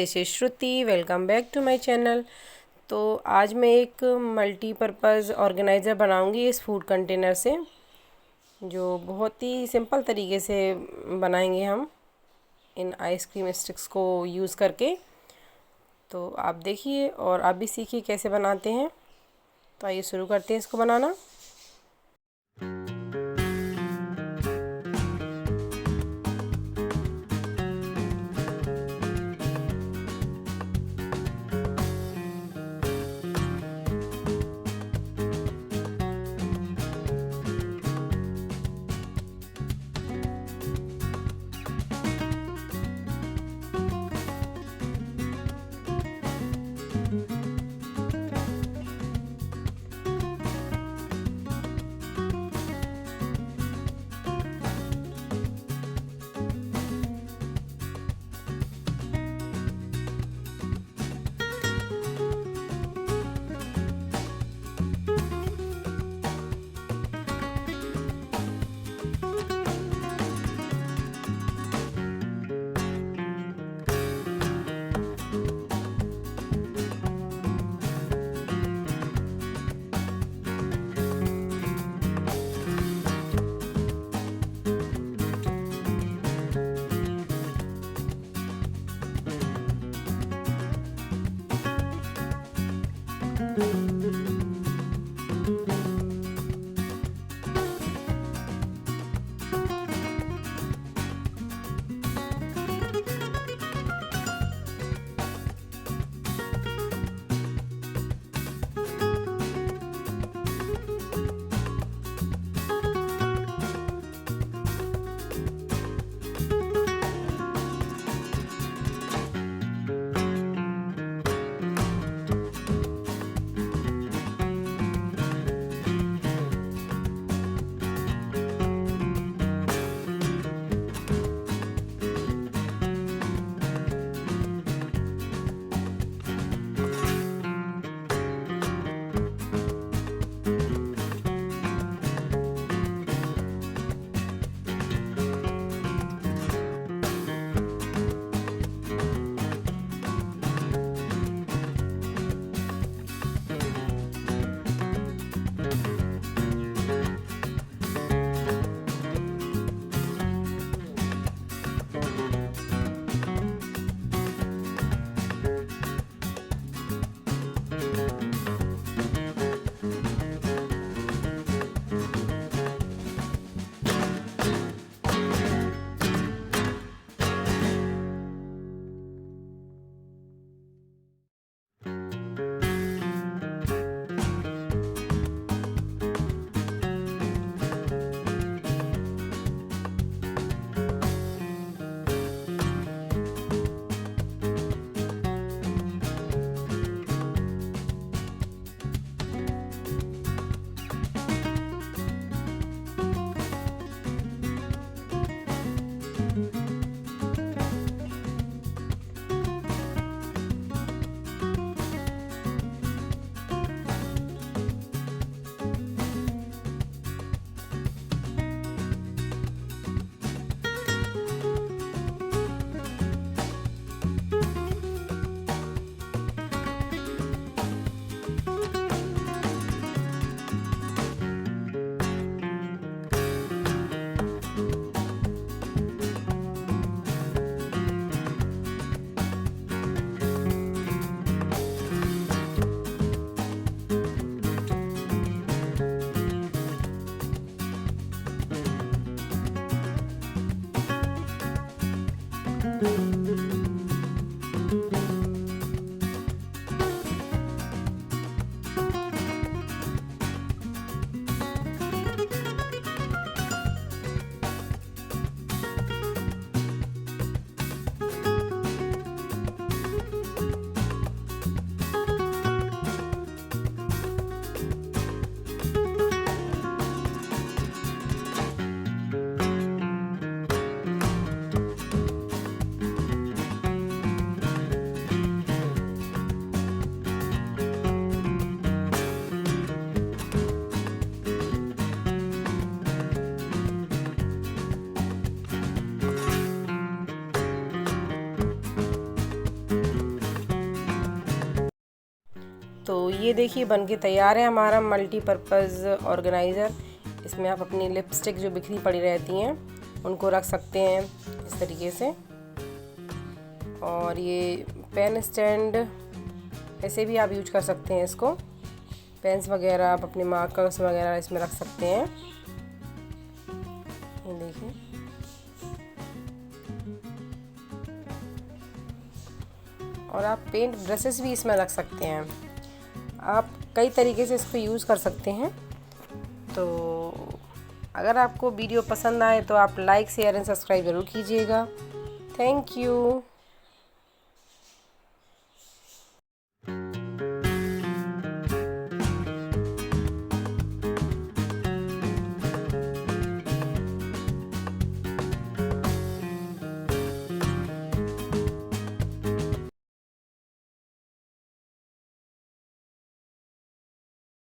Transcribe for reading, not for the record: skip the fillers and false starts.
This is Shruti. Welcome back to my channel. तो आज मैं एक मल्टीपर्पज़ ऑर्गेनाइज़र बनाऊंगी इस फूड कंटेनर से, जो बहुत ही सिंपल तरीके से बनाएंगे हम इन आइसक्रीम स्टिक्स को यूज़ करके। तो आप देखिए और आप भी सीखिए कैसे बनाते हैं। तो आइए शुरू करते हैं इसको बनाना। तो ये देखिए बन के तैयार है हमारा मल्टीपर्पज़ ऑर्गेनाइज़र। इसमें आप अपनी लिपस्टिक जो बिखरी पड़ी रहती हैं उनको रख सकते हैं इस तरीके से। और ये पेन स्टैंड ऐसे भी आप यूज कर सकते हैं इसको। पेन्स वगैरह आप अपने मार्कर्स वगैरह इसमें रख सकते हैं। ये देखिए, और आप पेंट ब्रशेस भी इसमें रख सकते हैं। आप कई तरीके से इसको यूज़ कर सकते हैं। तो अगर आपको वीडियो पसंद आए तो आप लाइक शेयर एंड सब्सक्राइब ज़रूर कीजिएगा। Thank you.